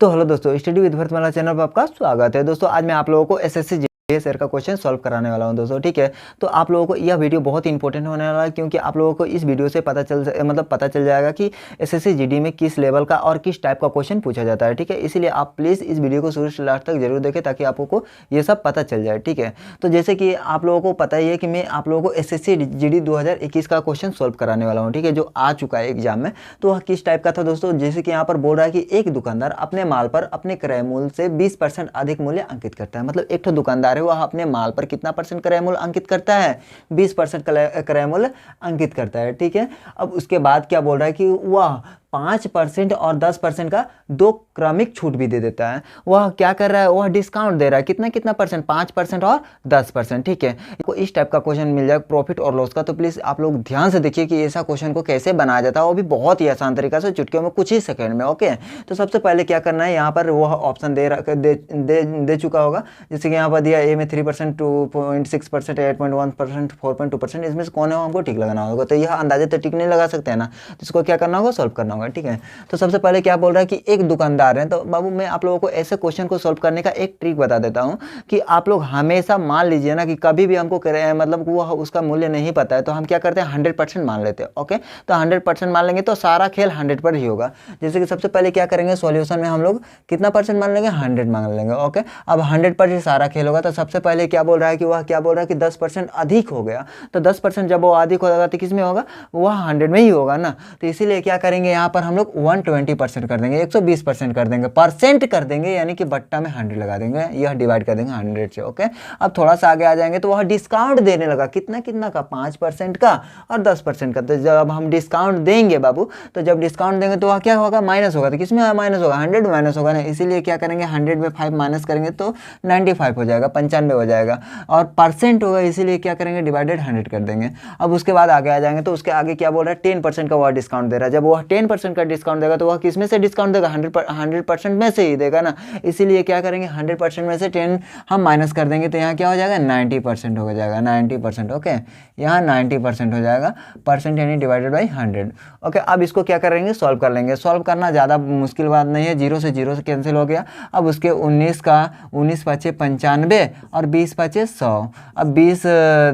तो हेलो दोस्तों, study with भरतमाला channel पर आपका स्वागत है। दोस्तों आज मैं आप लोगों को एसएससी जीडी सर का क्वेश्चन सॉल्व कराने वाला हूं दोस्तों, ठीक है। तो आप लोगों को यह वीडियो बहुत इंपॉर्टेंट होने वाला है, क्योंकि आप लोगों को इस वीडियो से पता चल जाएगा कि एसएससी जीडी में किस लेवल का और किस टाइप का क्वेश्चन पूछा जाता है, ठीक है। इसीलिए आप प्लीज़ इस वीडियो को शुरू से लास्ट तक जरूर देखें, ताकि आपको ये सब पता चल जाए, ठीक है। तो जैसे कि आप लोगों को पता ही है कि मैं आप लोगों को एसएससी जीडी 2021 का क्वेश्चन सॉल्व कराने वाला हूँ, ठीक है, जो आ चुका है एग्जाम में। तो वह किस टाइप का था दोस्तों, जैसे कि यहाँ पर बोल रहा है कि एक दुकानदार अपने माल पर अपने क्रय मूल्य से 20% अधिक मूल्य अंकित करता है। मतलब एक तो दुकानदार है, वह अपने माल पर कितना परसेंट क्रय मूल्य अंकित करता है, 20% क्रय मूल्य अंकित करता है, ठीक है। अब उसके बाद क्या बोल रहा है कि वह 5% और 10% का दो क्रमिक छूट भी दे देता है। वह क्या कर रहा है, वह डिस्काउंट दे रहा है, कितना कितना परसेंट, 5% और 10%, ठीक है। को इस टाइप का क्वेश्चन मिल जाएगा प्रॉफिट और लॉस का। तो प्लीज़ आप लोग ध्यान से देखिए कि ऐसा क्वेश्चन को कैसे बनाया जाता है, वो भी बहुत ही आसान तरीका से, चुटकियों में, कुछ ही सेकंड में, ओके। तो सबसे पहले क्या करना है, यहाँ पर वह ऑप्शन दे चुका होगा। जैसे कि यहाँ पर दिया ए में 3%, 2.6%, 8.1%, 4.2%, इसमें से कौन है हमको ठीक लगाना होगा। तो यह अंदाजे तो टिक नहीं लगा सकते हैं ना, तो इसको क्या करना होगा, सॉल्व करना होगा, ठीक है। तो सबसे पहले क्या बोल रहा है कि एक दुकानदार है। तो बाबू मैं आप लोगों को ऐसे क्वेश्चन को सॉल्व करने का एक ट्रिक बता देता हूं कि आप लोग हमेशा मान लीजिए ना कि कभी भी हमको मतलब वो उसका मूल्य नहीं पता है, तो हम क्या करते हैं, 100% मान लेते हैं, ओके। तो 100% मान लेंगे तो सारा खेल 100 पर ही होगा। जैसे कि सबसे पहले क्या करेंगे, सॉल्यूशन में हम लोग कितना परसेंट मान लेंगे, 100 मान लेंगे, ओके। अब 100 पर ही सारा खेल होगा। तो सबसे पहले क्या बोल रहा है कि वह क्या बोल रहा है कि 10% अधिक हो गया। तो 10% जब वो अधिक होगा तो किस में होगा, वह 100 में ही होगा ना। तो इसीलिए क्या करेंगे, यहाँ पर हम लोग 120% कर देंगे, 120% कर देंगे, परसेंट कर देंगे, यानी कि बट्टा में 100 लगा देंगे, यह डिवाइड कर देंगे 100 से, ओके। अब थोड़ा सा आगे आ जाएंगे तो वह डिस्काउंट देने लगा, कितना कितना का, 5% का और 10% का। तो जब हम डिस्काउंट देंगे बाबू, तो जब डिस्काउंट देंगे तो वह क्या होगा, माइनस होगा। तो किसमें माइनस होगा, 100 माइनस होगा ना। इसीलिए क्या करेंगे, 100 में 5 माइनस करेंगे तो 95 हो जाएगा, 95 हो जाएगा। और परसेंट होगा, इसीलिए क्या करेंगे, डिवाइडेड 100 कर देंगे। अब उसके बाद आगे आ जाएंगे तो उसके आगे क्या बोल रहा है, 10% का वह डिस्काउंट दे रहा है। जब वह 10% का डिस्काउंट देगा तो वह किस में से डिस्काउंट देगा, 100% में से ही देगा ना। इसीलिए क्या करेंगे, 100% में से 10 हम माइनस कर देंगे, तो यहाँ क्या हो जाएगा, 90% हो जाएगा, 90%, ओके। यहाँ 90% हो जाएगा, परसेंट यानी डिवाइडेड बाई 100, ओके। अब इसको क्या करेंगे, सॉल्व कर लेंगे। सॉल्व करना ज़्यादा मुश्किल बात नहीं है, 0 से कैंसिल हो गया। अब उसके 19 5 95 और 20 5 100। अब 20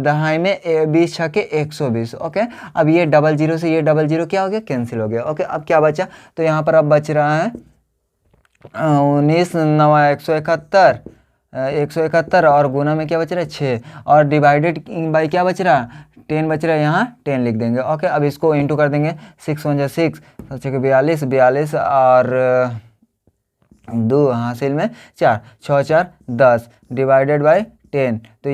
दहाई में 20 6 के 120, ओके। अब ये डबल जीरो से ये डबल जीरो क्या हो गया, कैंसिल हो गया, ओके। अब क्या बचा, तो यहाँ पर अब बच रहा है 19 9 171, 171 और गुना में क्या बच रहा है, 6, और डिवाइडेड बाई क्या बच रहा है, 10 बच रहा है, यहाँ 10 लिख देंगे, ओके। अब इसको इंटू कर देंगे, 6 1 6, 42 42 और 2 हासिल में 4, 6 4 10 डिवाइडेड बाई 10। तो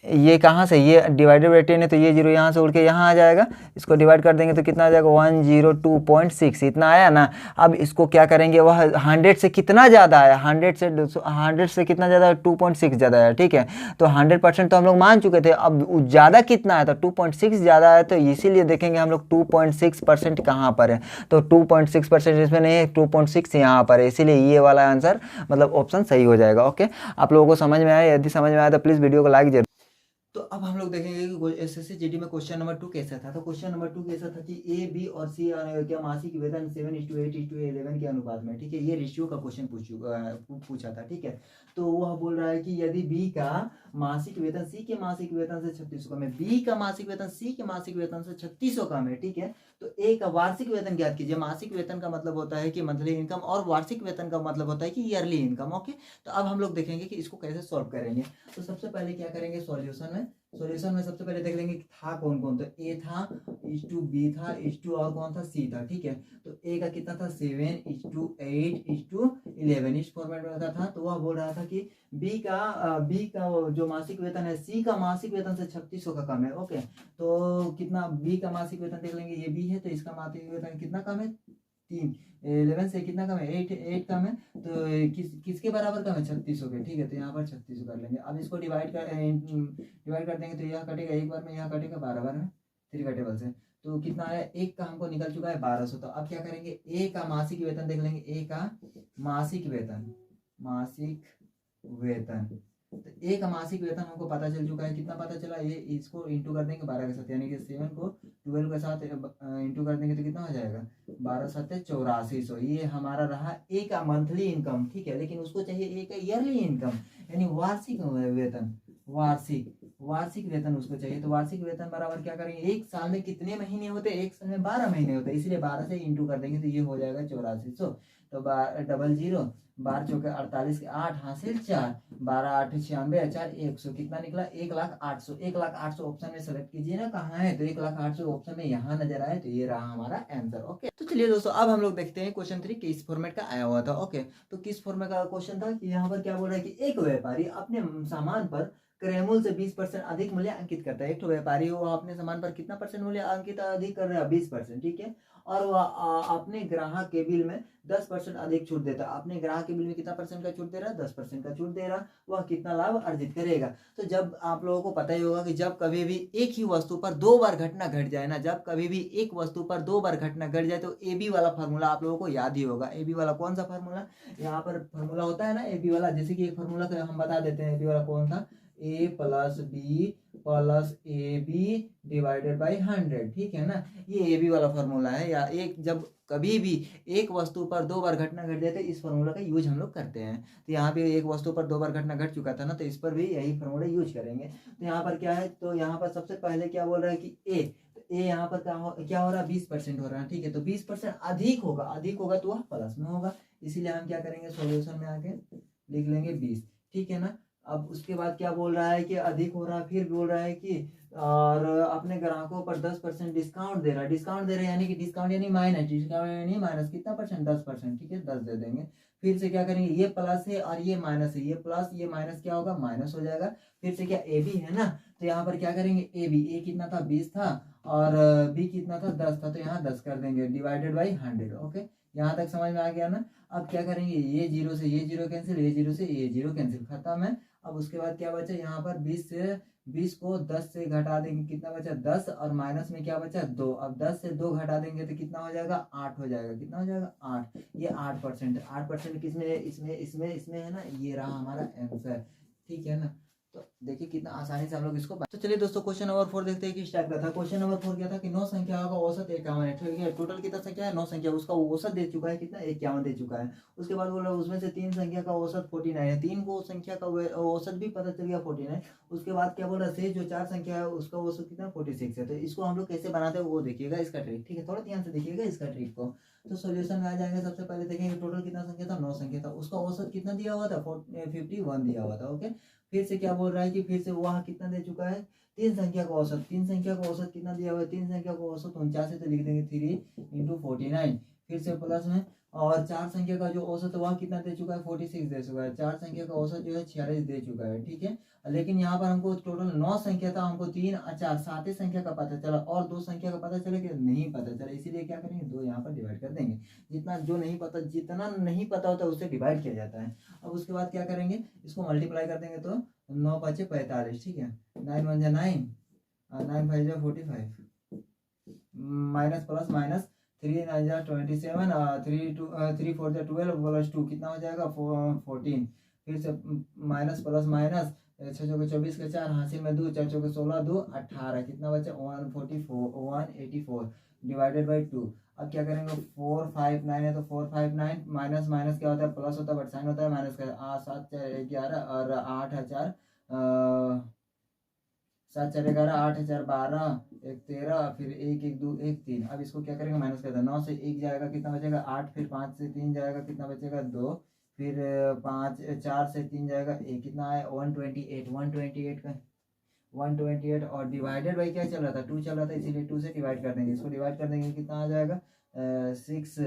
ये कहाँ से, ये डिवाइडेड बाई 10 है, तो ये जीरो यहाँ से उड़ के यहाँ आ जाएगा। इसको डिवाइड कर देंगे तो कितना आ जाएगा, 102.6, इतना आया ना। अब इसको क्या करेंगे, वह 100 से कितना ज़्यादा आया, 100 से कितना ज़्यादा, 2.6 ज़्यादा आया, ठीक है। तो 100% तो हम लोग मान चुके थे, अब ज़्यादा कितना आया, तो 2.6 ज़्यादा आया। तो इसीलिए देखेंगे हम लोग 2.6% कहाँ पर है, तो 2.6% इसमें नहीं है, 2.6 यहाँ पर है। इसीलिए ये वाला आंसर मतलब ऑप्शन सही हो जाएगा, ओके। आप लोगों को समझ में आया, यदि समझ में आया तो प्लीज़ वीडियो को लाइक जरूर। तो अब हम लोग देखेंगे कि एसएससी जीडी में क्वेश्चन नंबर 2 कैसा था। तो क्वेश्चन नंबर 2 कैसा था कि ए बी और सी क्या मासिक वेतन 7:8:11 के अनुपात में, ठीक है। ये रेशियो का क्वेश्चन पूछा था, ठीक है। तो वह बोल रहा है कि यदि बी का मासिक वेतन सी के मासिक वेतन से 3600 कम है, बी का मासिक वेतन सी के मासिक वेतन से 3600 कम है, ठीक है। तो ए का वार्षिक वेतन ज्ञात कीजिए। मासिक वेतन का मतलब होता है कि मंथली इनकम, और वार्षिक वेतन का मतलब होता है कि ईयरली इनकम, ओके। तो अब हम लोग देखेंगे कि इसको कैसे सॉल्व करेंगे। तो सबसे पहले क्या करेंगे, सॉल्यूशन में सबसे पहले देख लेंगे कि था कौन कौन। तो ए था, इस टू बी था, इस टू और कौन था, सी था, ठीक है। तो ए का कितना था, 7:8:11 इस फॉर्मेट में था। तो वह बोल रहा था कि बी का जो मासिक वेतन है, सी का मासिक वेतन से 3600 का कम है, ओके। तो कितना, बी का मासिक वेतन देख लेंगे, ये बी है, तो इसका मासिक वेतन कितना कम है, 3, 11 से कितना कम है, 8 कम है। तो किसके बराबर कम है, 3600 के, ठीक है। तो यहाँ पर 3600 कर लेंगे। अब इसको डिवाइड कर देंगे, तो यह कटेगा, एक बार में यह कटेगा, 12 बार में 3 का टेबल से। तो कितना आया, एक का हमको निकल चुका है 1200। तो अब क्या करेंगे, ए का मासिक वेतन देख लेंगे, ए का मासिक वेतन तो एक मासिक वेतन हमको पता चल चुका है, कितना पता चला, ये इसको इंटू कर देंगे 12 के साथ, यानी कि 7 को 12 के साथ इंटू कर देंगे तो कितना हो जाएगा 12 सत्ते 8400। ये हमारा रहा एक मंथली इनकम, ठीक है। लेकिन उसको चाहिए एक ईयरली इनकम, यानी वार्षिक वेतन, वार्षिक वेतन उसको चाहिए। तो वार्षिक वेतन बराबर क्या करेंगे, एक साल में कितने महीने होते हैं, एक साल में 12 महीने होते हैं, इसलिए 12 से इंटू कर देंगे तो ये हो जाएगा 8400। तो 00 12 चौके 48 के 8 हासिल 4, 12 8 96 4 100, कितना निकला 1,08,000। 1,08,000 ऑप्शन में सेलेक्ट कीजिए ना, कहाँ है, तो 1,08,000 ऑप्शन में यहाँ नजर आए, तो ये रहा हमारा आंसर। ओके, तो चलिए दोस्तों अब हम लोग देखते हैं क्वेश्चन 3 किस फॉर्मेट का आया हुआ था। ओके, तो किस फॉर्मेट का क्वेश्चन था कि यहाँ पर क्या बोल रहा है कि एक व्यापारी अपने सामान पर क्रय मूल्य से 20% अधिक मूल्य अंकित करता है। एक तो व्यापारी हो, अपने सामान पर कितना परसेंट मूल्य अंकित अधिक कर रहा है, 20%, ठीक है। और वह अपने ग्राहक के बिल में 10% अधिक छूट देता है। अपने ग्राहक के बिल में कितना परसेंट का छूट दे रहा है, 10% का छूट दे रहा, वह कितना लाभ अर्जित करेगा। तो जब आप लोगों को पता ही होगा कि जब कभी भी एक ही वस्तु पर 2 बार घटना घट जाए ना, जब कभी भी एक वस्तु पर 2 बार घटना घट जाए तो ए बी वाला फार्मूला आप लोगों को याद ही होगा। ए बी वाला कौन सा फार्मूला, यहाँ पर फार्मूला होता है ना ए बी वाला, जैसे कि एक फार्मूला हम बता देते हैं। ए बी वाला कौन था, A plus B plus A B divided by 100, ठीक है ना। ये ए बी वाला फार्मूला है। या एक जब कभी भी एक वस्तु पर 2 बार घटना घट जाए तो इस फार्मूला का यूज हम लोग करते हैं। तो यहाँ पे एक वस्तु पर 2 बार घटना घट चुका था ना, तो इस पर भी यही फार्मूला यूज करेंगे। तो यहाँ पर क्या है, तो यहाँ पर सबसे पहले क्या बोल रहा है कि ए, तो ए यहाँ पर क्या हो रहा है, 20% हो रहा है, ठीक है। तो 20% अधिक होगा तो वह प्लस में होगा, इसीलिए हम क्या करेंगे, सॉल्यूशन में आके लिख लेंगे 20, ठीक है ना। अब उसके बाद क्या बोल रहा है कि अधिक हो रहा है, फिर बोल रहा है कि और अपने ग्राहकों पर 10% डिस्काउंट दे रहा है। डिस्काउंट दे रहा है यानी कि डिस्काउंट यानी माइनस, डिस्काउंट यानी माइनस कितना परसेंट, 10%, ठीक है, 10 दे देंगे। फिर से क्या करेंगे, ये प्लस है और ये माइनस है, ये प्लस ये माइनस क्या होगा, माइनस हो जाएगा। फिर से क्या ए बी है ना, तो यहाँ पर क्या करेंगे ए बी, ए कितना था 20 था और बी कितना था 10 था, तो यहाँ 10 कर देंगे डिवाइडेड बाई 100। ओके, यहाँ तक समझ में आ गया ना। अब क्या करेंगे, ये जीरो से ये जीरो कैंसिल, ये जीरो से ये जीरो कैंसिल, खत्म है। अब उसके बाद क्या बचा, यहाँ पर 20 को 10 से घटा देंगे, कितना बचा 10, और माइनस में क्या बचा 2। अब 10 से 2 घटा देंगे तो कितना हो जाएगा 8 हो जाएगा, कितना हो जाएगा 8। ये 8%, 8% किसमें है, इसमें है ना, ये रहा हमारा आंसर, ठीक है ना। तो देखिए कितना आसानी से हम लोग इसको। तो चलिए दोस्तों क्वेश्चन नंबर 4 देखते हैं किस टाइप का था। क्वेश्चन नंबर 4 क्या था कि 9 संख्याओं का औसत 51 है, ठीक है। टोटल कितना संख्या है, 9 संख्या, उसका औसत दे चुका है कितना, 51 दे चुका है। उसके बाद बोल रहा है उसमें से 3 संख्या का औसत 49 है, 3 को संख्या का औसत भी पता चल गया 49। उसके बाद क्या बोल रहा है, जो 4 संख्या है उसका औसत कितना 46 है। तो इसको हम लोग कैसे बनाते हैं वो देखिएगा इसका ट्रिक, ठीक है, थोड़ा ध्यान से देखिएगा इसका ट्रिक को। तो सोल्यूशन में आ जाएंगे, सबसे पहले देखेंगे टोटल कितना संख्या था, 9 संख्या था, उसका औसत कितना दिया हुआ था 51 दिया हुआ था। ओके, फिर से क्या बोल रहा है कि फिर से वहाँ कितना दे चुका है, 3 संख्या का औसत, 3 संख्या का औसत कितना दिया हुआ है, 3 संख्या का औसत 49 है, तो लिख देंगे 3 इंटू 49। फिर से प्लस में, और 4 संख्या का जो औसत है वह कितना दे चुका है, 46 दे चुका है। 4 संख्या का औसत जो है 46 दे चुका है, ठीक है। लेकिन यहाँ पर हमको टोटल 9 संख्या था, हमको 3 और 4 7 संख्या का पता चला, और 2 संख्या का पता चला कि नहीं पता चला, इसीलिए क्या करेंगे 2 यहाँ पर डिवाइड कर देंगे। जितना नहीं पता होता है उससे डिवाइड किया जाता है। अब उसके बाद क्या करेंगे, इसको मल्टीप्लाई कर देंगे तो 9 5 45, ठीक है, 9 1 9 9 5 45, माइनस प्लस माइनस 3 9 27, 3 4 12 प्लस 2 कितना हो जाएगा 14। फिर से माइनस प्लस माइनस 6 चौके 24 के 4 हासिल में 2, 4 चौके 16 2 18, कितना बचा 184 डिवाइडेड बाई 2। अब क्या करेंगे 4 5 9 है तो 4 5 9, माइनस माइनस क्या होता है प्लस होता है, बट साइन होता है माइनस का, 7 4 11 और 8 है 4, 7 4 11 8 4 12 1 13, फिर 1 1 2 1 3। अब इसको क्या करेंगे माइनस कर दें, 9 से 1 जाएगा कितना बचेगा 8, फिर 5 से 3 जाएगा कितना बचेगा 2, फिर 5 4 से 3 जाएगा 1, कितना है 128 का 128, और डिवाइडेड बाई क्या चल रहा था 2 चल रहा था, इसीलिए 2 से डिवाइड कर देंगे। इसको डिवाइड कर देंगे कितना आ जाएगा 6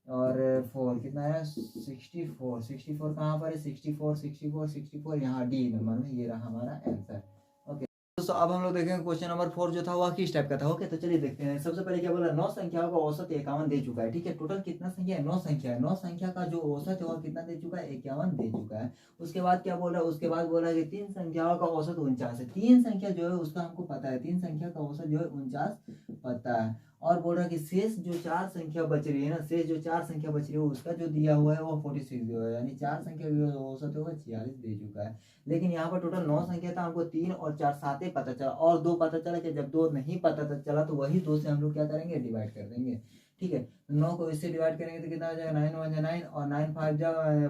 और 4 कितना है 64। 64 कहाँ पर है 64 यहाँ डी नंबर में, ये रहा हमारा आंसर। ओके दोस्तों अब हम लोग देखेंगे क्वेश्चन नंबर 4 जो था वह किस टाइप का था। ओके तो चलिए देखते हैं। सबसे पहले क्या बोला, 9 संख्याओं का औसत 51 दे चुका है, ठीक है। टोटल कितना संख्या है 9 संख्या है, 9 संख्या का जो औसत है वह कितना दे चुका है 51 दे चुका है। उसके बाद क्या बोल रहा है, उसके बाद बोला कि 3 संख्याओं का औसत 49 है। 3 संख्या जो है उसका हमको पता है, 3 संख्या का औसत जो है 49 पता है, और बोल रहा है कि शेष जो 4 संख्या बच रही है ना, शेष जो 4 संख्या बच रही है उसका जो दिया हुआ है वो 46 दिया हुआ है, यानी 4 संख्या का औसत होगा 46 दे चुका है। लेकिन यहाँ पर टोटल 9 संख्या था, हमको 3 और 4 7 ही पता चला और 2 पता चला कि जब 2 नहीं पता चला तो वही 2 से हम लोग क्या करेंगे, डिवाइड कर देंगे। ठीक है, 9 को इससे डिवाइड करेंगे तो कितना हो जाएगा, 9 1 9 और 9 5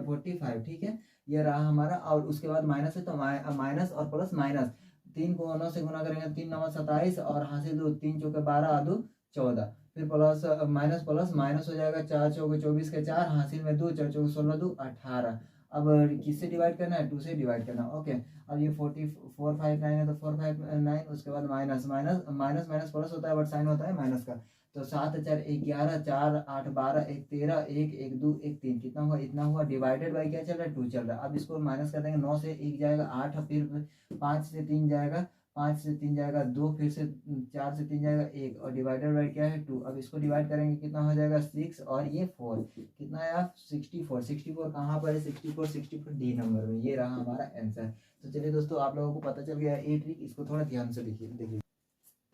45। ठीक है, ये रहा हमारा। और उसके बाद माइनस है तो माइनस और प्लस माइनस, 3 को 9 से गुना करेंगे, 3 9 27 और हासिल 2, 3 चौके 12 2 14, फिर प्लस माइनस प्लस माइनस हो जाएगा, 4 चौके 24 के 4, हासिल में 2, 4 चौके 16 2 18। अब किससे डिवाइड करना है, 2 से डिवाइड करना। ओके, अब ये 44 5 9 है तो 4 5 9, उसके बाद minus minus minus minus plus होता है बट साइन होता है माइनस का। तो 7 4 11, 4 8 12, 1 13, 1 1 2 1 3, कितना हुआ, इतना हुआ। डिवाइडेड बाई क्या चल रहा है, 2 चल रहा है। अब इसको माइनस कर देंगे, 9 से 1 जाएगा 8, फिर 5 से 3 जाएगा, 5 से 3 जाएगा 2, फिर से 4 से 3 जाएगा 1, और डिवाइडेड बाई क्या है 2। अब इसको डिवाइड करेंगे कितना हो जाएगा 6 और ये 4, कितना है 64। 64 कहाँ पर है, 64 डी नंबर में। ये रहा हमारा आंसर। तो चलिए दोस्तों, आप लोगों को पता चल गया ये ट्रिक, इसको थोड़ा ध्यान से देखिए।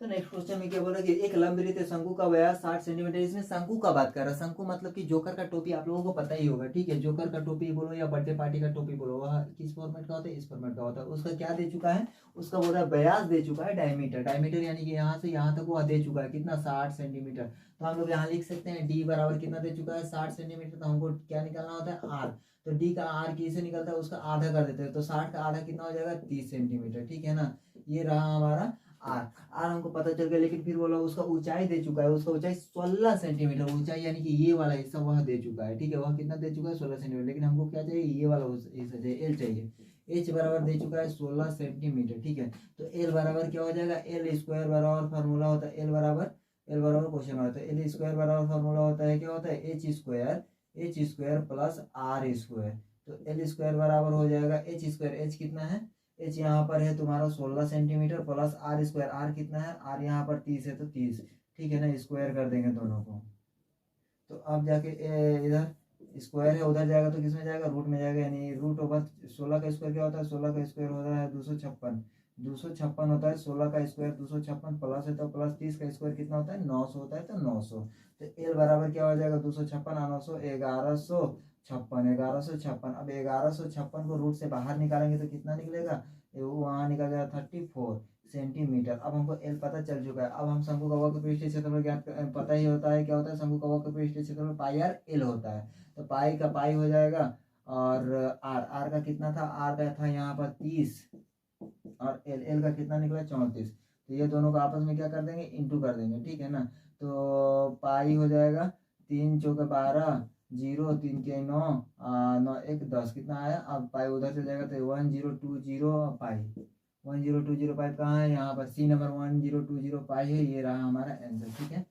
तो नेक्स्ट क्वेश्चन में क्या बोला कि एक लंबवृत्त शंकु का व्यास 60 सेंटीमीटर, इसमें शंकु का बात कर रहा है। शंकु मतलब कि जोकर का टोपी, आप लोगों को पता ही होगा। ठीक है, जोकर का टोपी बोलो या बर्थडे पार्टी का टोपी बोलो, वह किस फॉर्मेट का होता है, इस फॉर्मेट का होता है। उसका क्या दे चुका है, उसका बोल रहा है व्यास दे चुका है, डायमीटर। डायमीटर यानी कि यहाँ से यहाँ तक वह दे चुका है कितना, 60 सेंटीमीटर। तो हम लोग यहाँ लिख सकते हैं डी बराबर कितना दे चुका है, 60 सेंटीमीटर। तो हमको क्या निकालना होता है, आर। तो डी का आर किसे निकलता है, उसका आधा कर देते हैं। तो 60 का आधा कितना हो जाएगा, 30 सेंटीमीटर। ठीक है ना, ये रहा हमारा आर। आर हमको पता चल गया। लेकिन फिर बोला उसका ऊंचाई दे चुका है, उसका ऊंचाई 16 सेंटीमीटर ऊंचाई, यानी कि ये वाला हिस्सा वह दे चुका है। ठीक है, वह कितना दे चुका है, 16 सेंटीमीटर। लेकिन हमको क्या चाहिए, ये वाला हिस्सा चाहिए, एल चाहिए। एच बराबर दे चुका है 16 सेंटीमीटर। ठीक है, तो एल बराबर क्या हो जाएगा, एल स्क्वायर बराबर फार्मूला होता है एल बराबर क्वेश्चन होता है एल स्क्वायर बराबर फार्मूला होता है, क्या होता है, h square plus r square. तो एल स्क्वायर बराबर हो जाएगा एच स्क्वायर, एच कितना है, एच यहाँ पर है तुम्हारा 16 centimetre plus r square, r कितना है, आर यहाँ पर 30 है तो 30। ठीक है ना, स्क्वायर कर देंगे दोनों को। तो अब जाके इधर स्क्वायर है, उधर जाएगा तो किसमें जाएगा, रूट में जाएगा। यानी रूट ओवर 16 का स्क्वायर क्या होता है, 16 का स्क्वायर होता है 256। 256 होता है, 16 का स्क्वायर 256 प्लस है तो प्लस 30 का स्क्वायर कितना होता है, 900 होता है तो 900। तो एल बराबर क्या हो जाएगा, 256 900 1156। अब 1156 को रूट से बाहर निकालेंगे तो कितना निकलेगा, वहाँ निकलेगा 34 सेंटीमीटर। अब हमको एल पता चल चुका है। अब हम शंकु का वक्र पृष्ठीय क्षेत्रफल ज्ञात पता ही होता है क्या होता है, शंकु का वक्र पृष्ठीय क्षेत्रफल पाई आर एल होता है। तो पाई का पाई हो जाएगा, और आर का कितना था, आर का था यहाँ पर 30, और एल का कितना निकला 34। तो ये दोनों को आपस में क्या कर देंगे, इंटू कर देंगे। ठीक है ना, तो पाई हो जाएगा 3 चौके 12, 0 3 के 9 9 1 10, कितना आया। अब पाई उधर से जाएगा तो 1020 पाई, 1020 पाई कहाँ है, यहाँ पर सी नंबर 1020 पाई है। ये रहा हमारा आंसर। ठीक है,